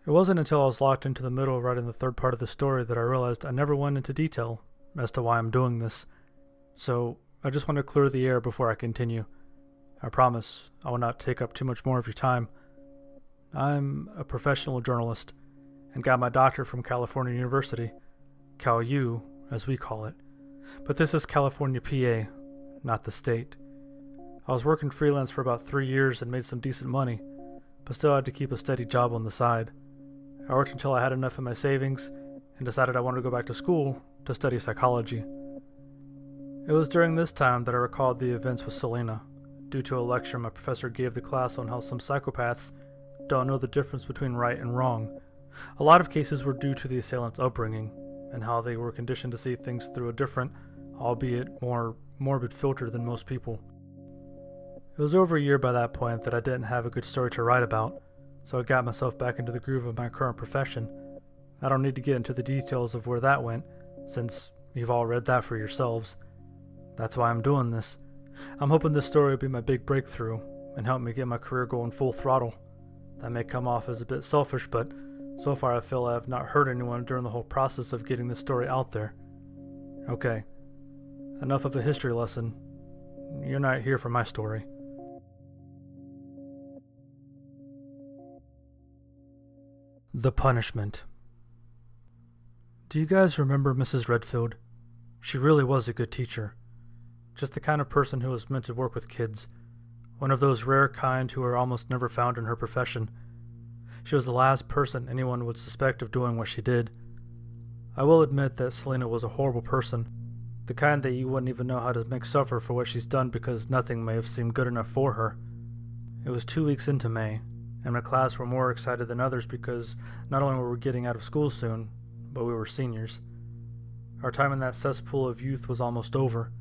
It wasn't until I was locked into the middle of writing the third part of the story that I realized I never went into detail as to why I'm doing this. So I just want to clear the air before I continue. I promise I will not take up too much more of your time. I'm a professional journalist and got my doctorate from California University, Cal U as we call it. But this is California, PA, not the state. I was working freelance for about 3 years and made some decent money, but still had to keep a steady job on the side. I worked until I had enough in my savings and decided I wanted to go back to school to study psychology. It was during this time that I recalled the events with Selena, due to a lecture my professor gave the class on how some psychopaths don't know the difference between right and wrong. A lot of cases were due to the assailant's upbringing, and how they were conditioned to see things through a different, albeit more morbid filter than most people. It was over a year by that point that I didn't have a good story to write about, so I got myself back into the groove of my current profession. I don't need to get into the details of where that went, since you've all read that for yourselves. That's why I'm doing this. I'm hoping this story will be my big breakthrough and help me get my career going full throttle. That may come off as a bit selfish, but so far I feel I have not hurt anyone during the whole process of getting this story out there. Okay, enough of a history lesson. You're not here for my story. The punishment. Do you guys remember Mrs. Redfield? She really was a good teacher. Just the kind of person who was meant to work with kids. One of those rare kind who are almost never found in her profession. She was the last person anyone would suspect of doing what she did. I will admit that Selena was a horrible person. The kind that you wouldn't even know how to make suffer for what she's done because nothing may have seemed good enough for her. It was 2 weeks into May, and my class were more excited than others because not only were we getting out of school soon, but we were seniors. Our time in that cesspool of youth was almost over.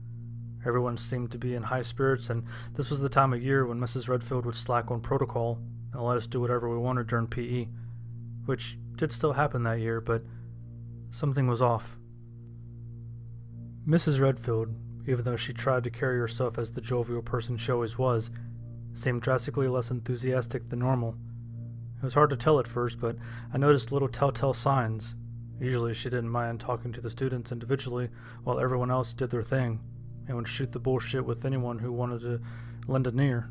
Everyone seemed to be in high spirits, and this was the time of year when Mrs. Redfield would slack on protocol and let us do whatever we wanted during PE, which did still happen that year, but something was off. Mrs. Redfield, even though she tried to carry herself as the jovial person she always was, seemed drastically less enthusiastic than normal. It was hard to tell at first, but I noticed little telltale signs. Usually she didn't mind talking to the students individually while everyone else did their thing, and would shoot the bullshit with anyone who wanted to lend an ear.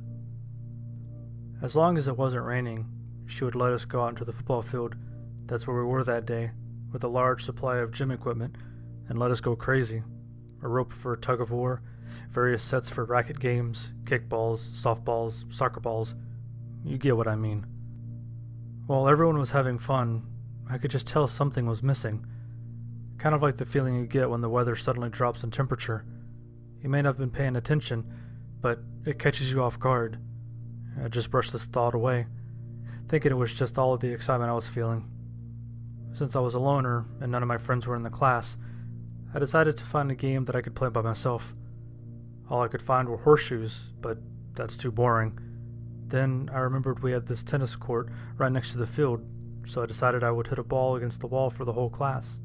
As long as it wasn't raining, she would let us go out into the football field, that's where we were that day, with a large supply of gym equipment, and let us go crazy. A rope for a tug of war, various sets for racket games, kickballs, softballs, soccer balls. You get what I mean. While everyone was having fun, I could just tell something was missing. Kind of like the feeling you get when the weather suddenly drops in temperature. You may not have been paying attention, but it catches you off guard. I just brushed this thought away, thinking it was just all of the excitement I was feeling. Since I was a loner and none of my friends were in the class, I decided to find a game that I could play by myself. All I could find were horseshoes, but that's too boring. Then I remembered we had this tennis court right next to the field, so I decided I would hit a ball against the wall for the whole class.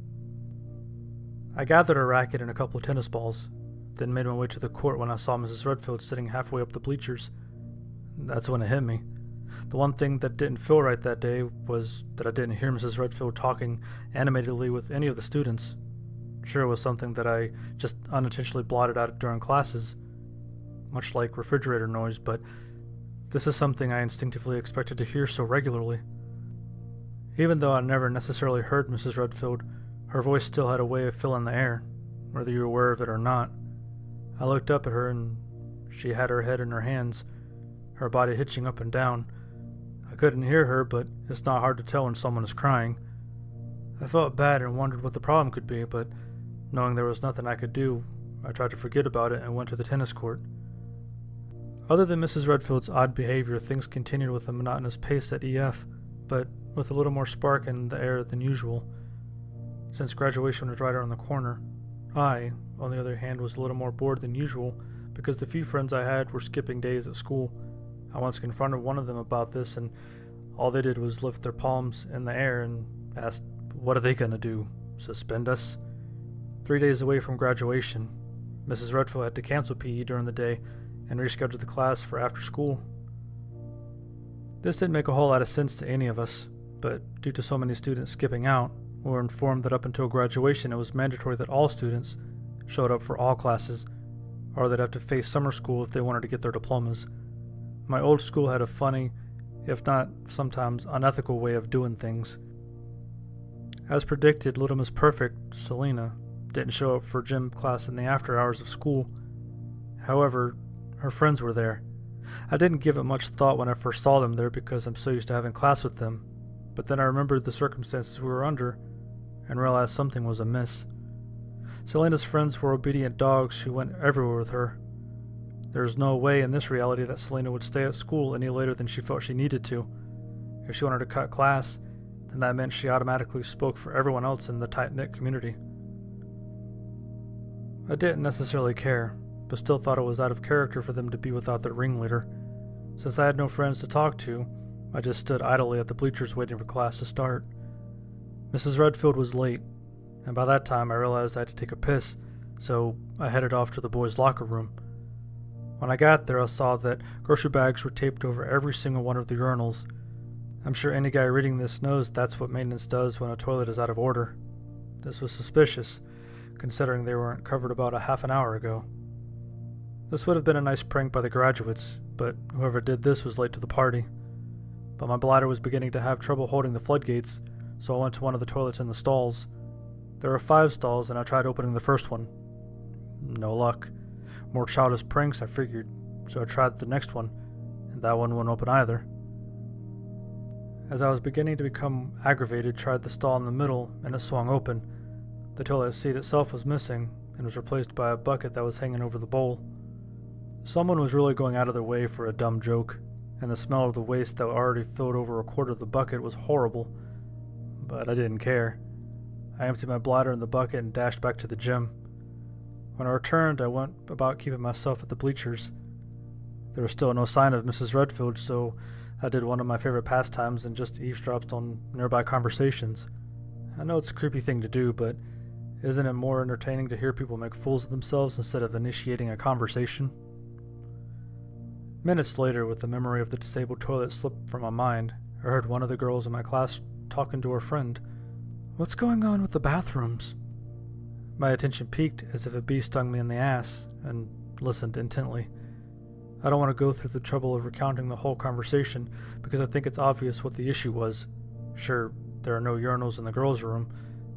I gathered a racket and a couple of tennis balls, then made my way to the court when I saw Mrs. Redfield sitting halfway up the bleachers. That's when it hit me. The one thing that didn't feel right that day was that I didn't hear Mrs. Redfield talking animatedly with any of the students. Sure, it was something that I just unintentionally blotted out during classes, much like refrigerator noise, but this is something I instinctively expected to hear so regularly. Even though I never necessarily heard Mrs. Redfield, her voice still had a way of filling the air, whether you were aware of it or not. I looked up at her and she had her head in her hands, her body hitching up and down. I couldn't hear her, but it's not hard to tell when someone is crying. I felt bad and wondered what the problem could be, but knowing there was nothing I could do, I tried to forget about it and went to the tennis court. Other than Mrs. Redfield's odd behavior, things continued with a monotonous pace at EF, but with a little more spark in the air than usual. Since graduation was right around the corner, I, on the other hand, was a little more bored than usual because the few friends I had were skipping days at school. I once confronted one of them about this, and all they did was lift their palms in the air and asked, "What are they gonna do? Suspend us?" 3 days away from graduation, Mrs. Redfield had to cancel PE during the day and reschedule the class for after school. This didn't make a whole lot of sense to any of us, but due to so many students skipping out, we were informed that up until graduation it was mandatory that all students showed up for all classes, or they'd have to face summer school if they wanted to get their diplomas. My old school had a funny, if not sometimes unethical way of doing things. As predicted, Little Miss Perfect, Selena, didn't show up for gym class in the after hours of school. However, her friends were there. I didn't give it much thought when I first saw them there because I'm so used to having class with them, but then I remembered the circumstances we were under and realized something was amiss. Selena's friends were obedient dogs who went everywhere with her. There was no way in this reality that Selena would stay at school any later than she felt she needed to. If she wanted to cut class, then that meant she automatically spoke for everyone else in the tight-knit community. I didn't necessarily care, but still thought it was out of character for them to be without their ringleader. Since I had no friends to talk to, I just stood idly at the bleachers waiting for class to start. Mrs. Redfield was late, and by that time I realized I had to take a piss, so I headed off to the boys' locker room. When I got there, I saw that grocery bags were taped over every single one of the urinals. I'm sure any guy reading this knows that's what maintenance does when a toilet is out of order. This was suspicious, considering they weren't covered about a half an hour ago. This would have been a nice prank by the graduates, but whoever did this was late to the party. But my bladder was beginning to have trouble holding the floodgates, so I went to one of the toilets in the stalls. There were 5 stalls, and I tried opening the first one. No luck. More childish pranks, I figured, so I tried the next one, and that one wouldn't open either. As I was beginning to become aggravated, tried the stall in the middle, and it swung open. The toilet seat itself was missing, and was replaced by a bucket that was hanging over the bowl. Someone was really going out of their way for a dumb joke, and the smell of the waste that already filled over a quarter of the bucket was horrible. But I didn't care. I emptied my bladder in the bucket and dashed back to the gym. When I returned, I went about keeping myself at the bleachers. There was still no sign of Mrs. Redfield, so I did one of my favorite pastimes and just eavesdropped on nearby conversations. I know it's a creepy thing to do, but isn't it more entertaining to hear people make fools of themselves instead of initiating a conversation? Minutes later, with the memory of the disabled toilet slipped from my mind, I heard one of the girls in my class talking to her friend. "What's going on with the bathrooms?" My attention peaked as if a bee stung me in the ass, and listened intently. I don't want to go through the trouble of recounting the whole conversation because I think it's obvious what the issue was. Sure, there are no urinals in the girls' room,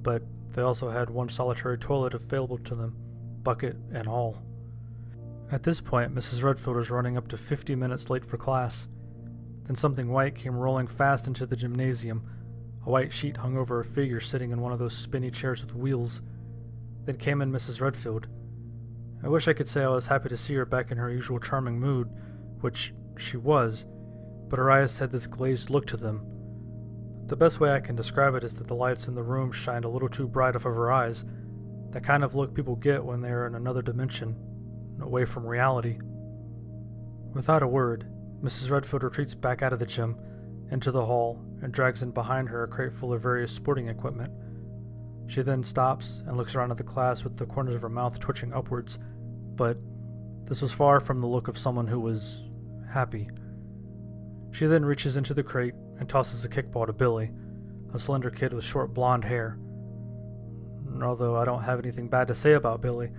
but they also had one solitary toilet available to them, bucket and all. At this point, Mrs. Redfield was running up to 50 minutes late for class. Then something white came rolling fast into the gymnasium. A white sheet hung over a figure sitting in one of those spinny chairs with wheels. Then came in Mrs. Redfield. I wish I could say I was happy to see her back in her usual charming mood, which she was, but her eyes had this glazed look to them. The best way I can describe it is that the lights in the room shined a little too bright off of her eyes, that kind of look people get when they are in another dimension, away from reality. Without a word, Mrs. Redfield retreats back out of the gym, into the hall, and drags in behind her a crate full of various sporting equipment. She then stops and looks around at the class with the corners of her mouth twitching upwards, but this was far from the look of someone who was happy. She then reaches into the crate and tosses a kickball to Billy, a slender kid with short blonde hair. Although I don't have anything bad to say about Billy,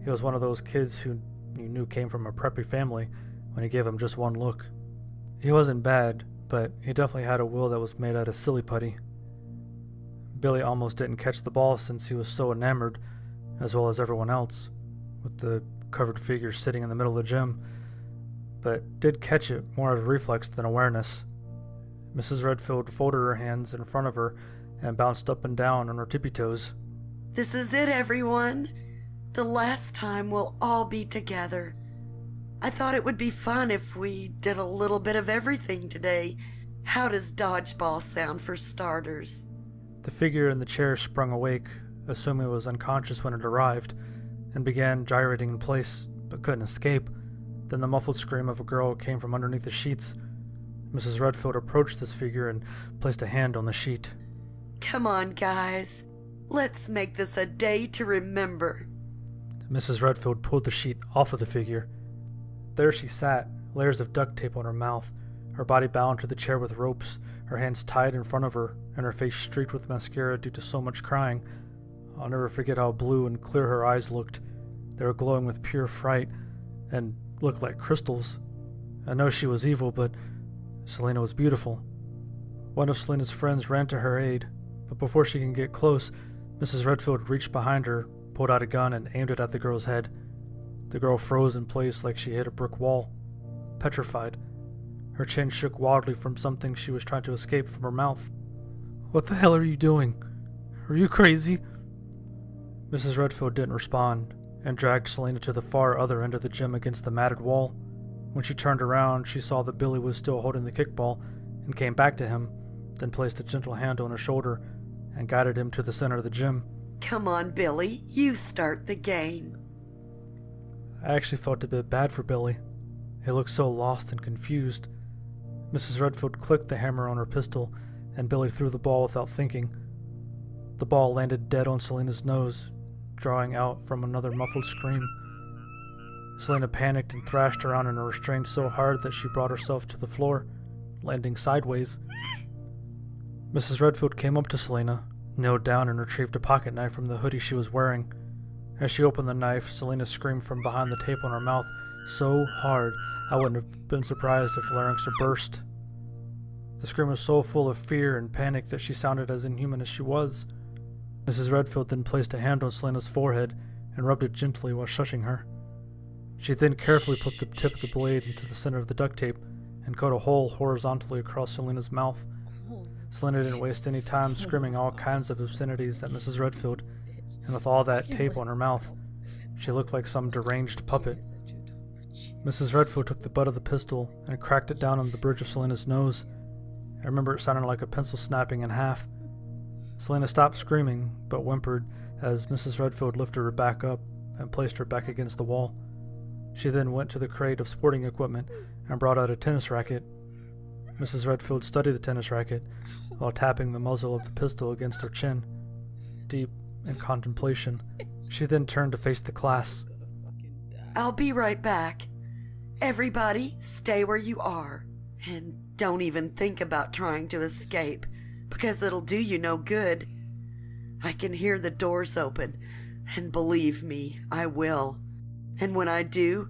he was one of those kids who you knew came from a preppy family when you gave him just one look. He wasn't bad, but he definitely had a will that was made out of silly putty. Billy almost didn't catch the ball since he was so enamored, as well as everyone else, with the covered figure sitting in the middle of the gym, but did catch it more out of reflex than awareness. Mrs. Redfield folded her hands in front of her and bounced up and down on her tippy toes. "This is it, everyone. The last time we'll all be together. I thought it would be fun if we did a little bit of everything today. How does dodgeball sound for starters?" The figure in the chair sprung awake, assuming it was unconscious when it arrived, and began gyrating in place, but couldn't escape. Then the muffled scream of a girl came from underneath the sheets. Mrs. Redfield approached this figure and placed a hand on the sheet. "Come on, guys. Let's make this a day to remember." Mrs. Redfield pulled the sheet off of the figure. There she sat, layers of duct tape on her mouth, her body bound to the chair with ropes, her hands tied in front of her, and her face streaked with mascara due to so much crying. I'll never forget how blue and clear her eyes looked. They were glowing with pure fright and looked like crystals. I know she was evil, but Selena was beautiful. One of Selena's friends ran to her aid, but before she could get close, Mrs. Redfield reached behind her, pulled out a gun, and aimed it at the girl's head. The girl froze in place like she hit a brick wall, petrified. Her chin shook wildly from something she was trying to escape from her mouth. "What the hell are you doing? Are you crazy?" Mrs. Redfield didn't respond, and dragged Selena to the far other end of the gym against the matted wall. When she turned around, she saw that Billy was still holding the kickball and came back to him, then placed a gentle hand on his shoulder and guided him to the center of the gym. Come on, Billy, you start the game. I actually felt a bit bad for Billy. He looked so lost and confused. Mrs. Redfield clicked the hammer on her pistol, and Billy threw the ball without thinking. The ball landed dead on Selena's nose, drawing out from another muffled scream. Selena panicked and thrashed around in a restraint so hard that she brought herself to the floor, landing sideways. Mrs. Redfield came up to Selena, knelt down, and retrieved a pocket knife from the hoodie she was wearing. As she opened the knife, Selena screamed from behind the tape on her mouth so hard I wouldn't have been surprised if larynx had burst. The scream was so full of fear and panic that she sounded as inhuman as she was. Mrs. Redfield then placed a hand on Selena's forehead and rubbed it gently while shushing her. She then carefully put the tip of the blade into the center of the duct tape and cut a hole horizontally across Selena's mouth. Selena didn't waste any time screaming all kinds of obscenities at Mrs. Redfield, and with all that tape on her mouth, she looked like some deranged puppet. Mrs. Redfield took the butt of the pistol and cracked it down on the bridge of Selena's nose. I remember it sounded like a pencil snapping in half. Selena stopped screaming, but whimpered as Mrs. Redfield lifted her back up and placed her back against the wall. She then went to the crate of sporting equipment and brought out a tennis racket. Mrs. Redfield studied the tennis racket while tapping the muzzle of the pistol against her chin, deep in contemplation. She then turned to face the class. I'll be right back. Everybody, stay where you are. And don't even think about trying to escape, because it'll do you no good. I can hear the doors open, and believe me, I will. And when I do,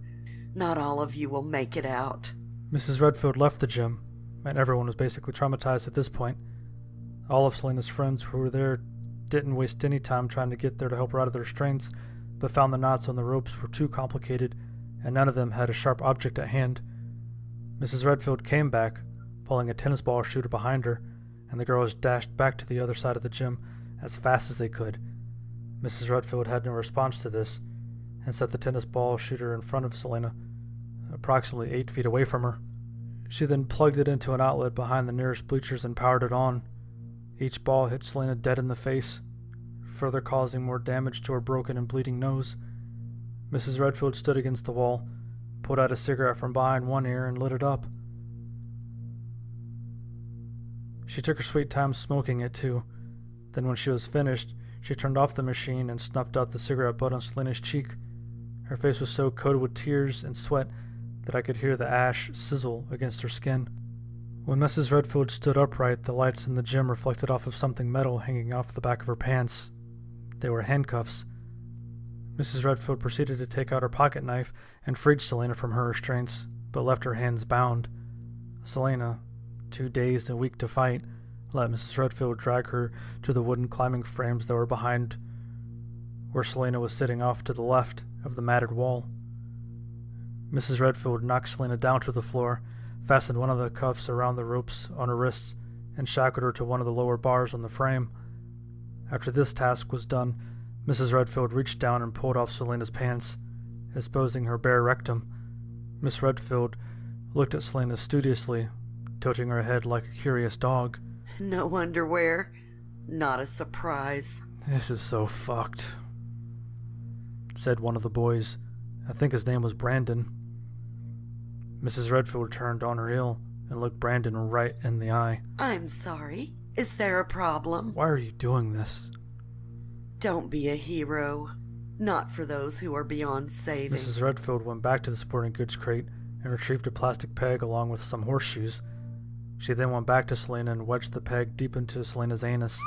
not all of you will make it out. Mrs. Redfield left the gym, and everyone was basically traumatized at this point. All of Selena's friends who were there didn't waste any time trying to get there to help her out of the restraints, but found the knots on the ropes were too complicated, and none of them had a sharp object at hand. Mrs. Redfield came back, pulling a tennis ball shooter behind her, and the girls dashed back to the other side of the gym as fast as they could. Mrs. Redfield had no response to this, and set the tennis ball shooter in front of Selena, approximately 8 feet away from her. She then plugged it into an outlet behind the nearest bleachers and powered it on. Each ball hit Selena dead in the face, further causing more damage to her broken and bleeding nose. Mrs. Redfield stood against the wall, pulled out a cigarette from behind one ear, and lit it up. She took her sweet time smoking it too. Then when she was finished, she turned off the machine and snuffed out the cigarette butt on Selena's cheek. Her face was so coated with tears and sweat that I could hear the ash sizzle against her skin. When Mrs. Redfield stood upright, the lights in the gym reflected off of something metal hanging off the back of her pants. They were handcuffs. Mrs. Redfield proceeded to take out her pocket knife and freed Selena from her restraints, but left her hands bound. Selena, too dazed and weak to fight, let Mrs. Redfield drag her to the wooden climbing frames that were behind where Selena was sitting off to the left of the matted wall. Mrs. Redfield knocked Selena down to the floor, fastened one of the cuffs around the ropes on her wrists, and shackled her to one of the lower bars on the frame. After this task was done, Mrs. Redfield reached down and pulled off Selena's pants, exposing her bare rectum. Miss Redfield looked at Selena studiously, tilting her head like a curious dog. No underwear. Not a surprise. "This is so fucked," said one of the boys. I think his name was Brandon. Mrs. Redfield turned on her heel and looked Brandon right in the eye. I'm sorry. Is there a problem? "Why are you doing this?" Don't be a hero. Not for those who are beyond saving. Mrs. Redfield went back to the sporting goods crate and retrieved a plastic peg along with some horseshoes. She then went back to Selena and wedged the peg deep into Selena's anus.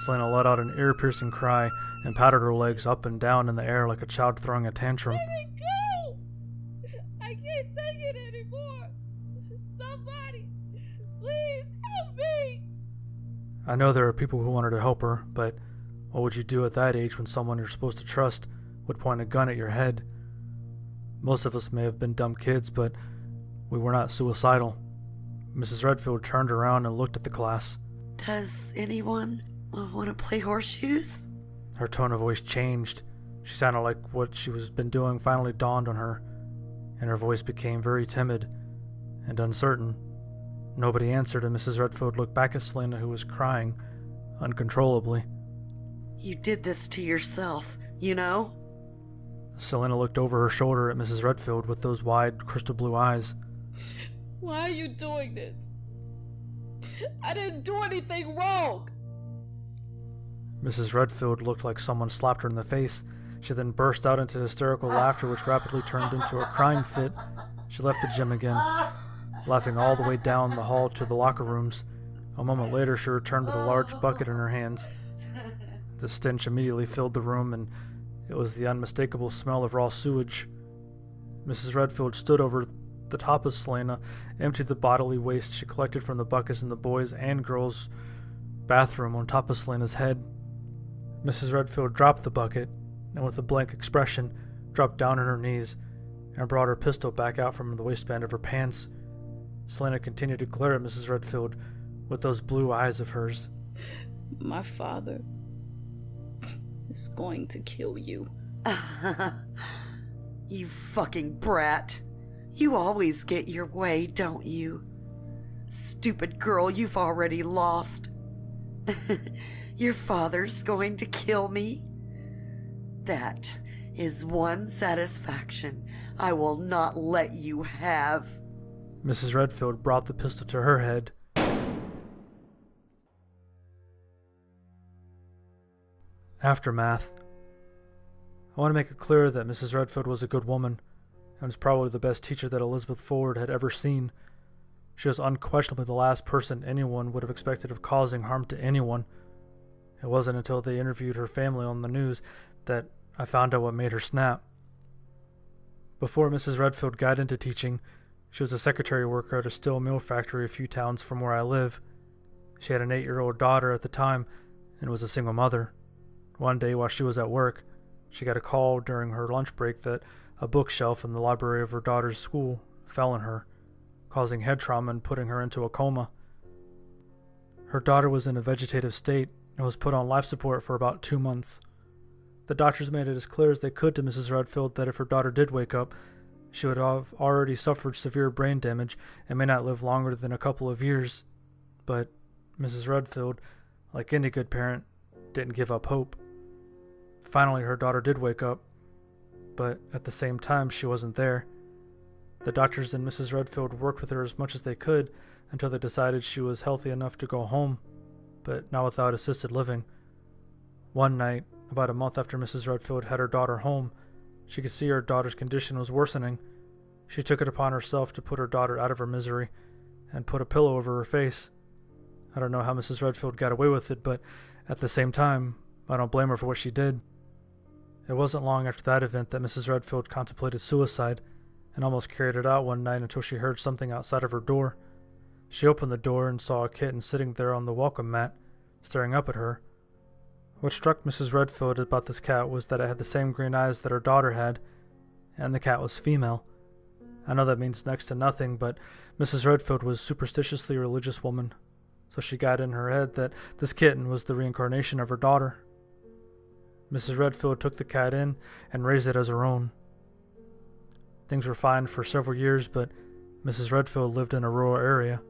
Selena let out an ear-piercing cry and patted her legs up and down in the air like a child throwing a tantrum. Let me go! I can't take it anymore! Somebody, please help me! I know there are people who wanted to help her, but what would you do at that age when someone you're supposed to trust would point a gun at your head? Most of us may have been dumb kids, but we were not suicidal. Mrs. Redfield turned around and looked at the class. Does anyone want to play horseshoes? Her tone of voice changed. She sounded like what she was been doing finally dawned on her, and her voice became very timid and uncertain. Nobody answered, and Mrs. Redfield looked back at Selena, who was crying uncontrollably. You did this to yourself, you know? Selena looked over her shoulder at Mrs. Redfield with those wide, crystal blue eyes. Why are you doing this? I didn't do anything wrong! Mrs. Redfield looked like someone slapped her in the face. She then burst out into hysterical laughter, which rapidly turned into a crying fit. She left the gym again, laughing all the way down the hall to the locker rooms. A moment later, she returned with a large bucket in her hands. The stench immediately filled the room, and it was the unmistakable smell of raw sewage. Mrs. Redfield stood over the top of Selena, emptied the bodily waste she collected from the buckets in the boys' and girls' bathroom on top of Selena's head. Mrs. Redfield dropped the bucket, and with a blank expression, dropped down on her knees and brought her pistol back out from the waistband of her pants. Selena continued to glare at Mrs. Redfield with those blue eyes of hers. My father is going to kill you. You fucking brat. You always get your way, don't you? Stupid girl, you've already lost. Your father's going to kill me? That is one satisfaction I will not let you have. Mrs. Redfield brought the pistol to her head. Aftermath. I want to make it clear that Mrs. Redfield was a good woman, and was probably the best teacher that Elizabeth Ford had ever seen. She was unquestionably the last person anyone would have expected of causing harm to anyone. It wasn't until they interviewed her family on the news that I found out what made her snap. Before Mrs. Redfield got into teaching, she was a secretary worker at a steel mill factory a few towns from where I live. She had an 8-year-old daughter at the time and was a single mother. One day while she was at work, she got a call during her lunch break that a bookshelf in the library of her daughter's school fell on her, causing head trauma and putting her into a coma. Her daughter was in a vegetative state and was put on life support for about 2 months. The doctors made it as clear as they could to Mrs. Redfield that if her daughter did wake up, she would have already suffered severe brain damage and may not live longer than a couple of years. But Mrs. Redfield, like any good parent, didn't give up hope. Finally, her daughter did wake up, but at the same time, she wasn't there. The doctors and Mrs. Redfield worked with her as much as they could until they decided she was healthy enough to go home, but not without assisted living. One night, about a month after Mrs. Redfield had her daughter home, she could see her daughter's condition was worsening. She took it upon herself to put her daughter out of her misery and put a pillow over her face. I don't know how Mrs. Redfield got away with it, but at the same time, I don't blame her for what she did. It wasn't long after that event that Mrs. Redfield contemplated suicide and almost carried it out one night until she heard something outside of her door. She opened the door and saw a kitten sitting there on the welcome mat, staring up at her. What struck Mrs. Redfield about this cat was that it had the same green eyes that her daughter had, and the cat was female. I know that means next to nothing, but Mrs. Redfield was a superstitiously religious woman, so she got in her head that this kitten was the reincarnation of her daughter. Mrs. Redfield took the cat in and raised it as her own. Things were fine for several years, but Mrs. Redfield lived in a rural area,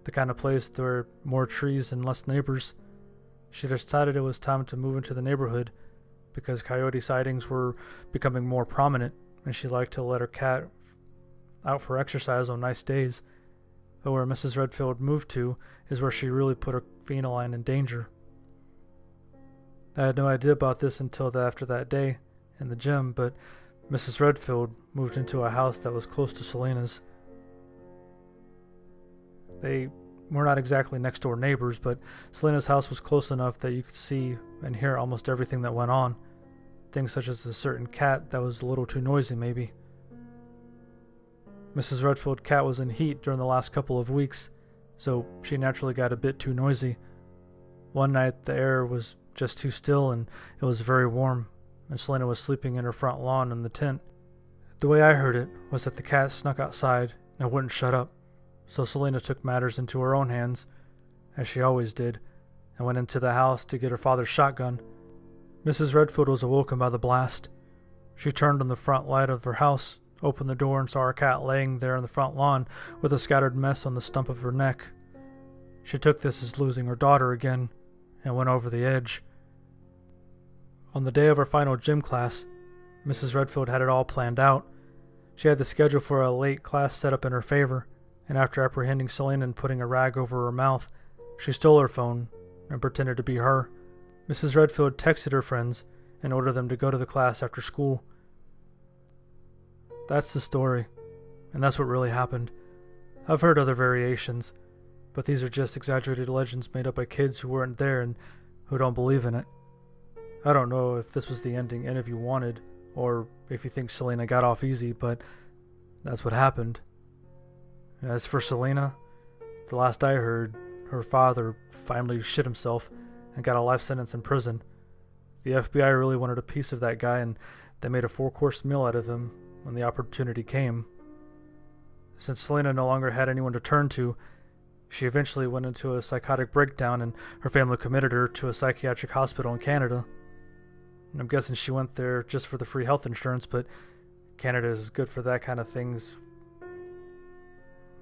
the kind of place where there were more trees and less neighbors. She decided it was time to move into the neighborhood because coyote sightings were becoming more prominent, and she liked to let her cat out for exercise on nice days. But where Mrs. Redfield moved to is where she really put her feline in danger. I had no idea about this until after that day in the gym, but Mrs. Redfield moved into a house that was close to Selena's. They were not exactly next door neighbors, but Selena's house was close enough that you could see and hear almost everything that went on. Things such as a certain cat that was a little too noisy, maybe. Mrs. Redfield's cat was in heat during the last couple of weeks, so she naturally got a bit too noisy. One night the air was just too still and it was very warm, and Selena was sleeping in her front lawn in the tent. The way I heard it was that the cat snuck outside and wouldn't shut up, so Selena took matters into her own hands, as she always did, and went into the house to get her father's shotgun. Mrs. Redfield was awoken by the blast. She turned on the front light of her house, opened the door, and saw her cat laying there on the front lawn with a scattered mess on the stump of her neck. She took this as losing her daughter again and went over the edge. On the day of her final gym class, Mrs. Redfield had it all planned out. She had the schedule for a late class set up in her favor, and after apprehending Selena and putting a rag over her mouth, she stole her phone and pretended to be her. Mrs. Redfield texted her friends and ordered them to go to the class after school. That's the story, and that's what really happened. I've heard other variations, but these are just exaggerated legends made up by kids who weren't there and who don't believe in it. I don't know if this was the ending any of you wanted, or if you think Selena got off easy, but that's what happened. As for Selena, the last I heard, her father finally shit himself and got a life sentence in prison. The FBI really wanted a piece of that guy, and they made a 4-course meal out of him when the opportunity came. Since Selena no longer had anyone to turn to, she eventually went into a psychotic breakdown, and her family committed her to a psychiatric hospital in Canada. And I'm guessing she went there just for the free health insurance, but Canada is good for that kind of things.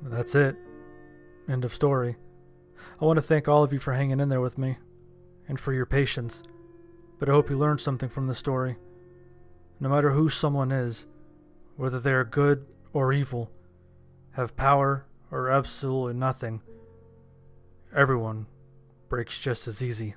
That's it. End of story. I want to thank all of you for hanging in there with me, and for your patience, but I hope you learned something from the story. No matter who someone is, whether they are good or evil, have power or absolutely nothing, everyone breaks just as easy.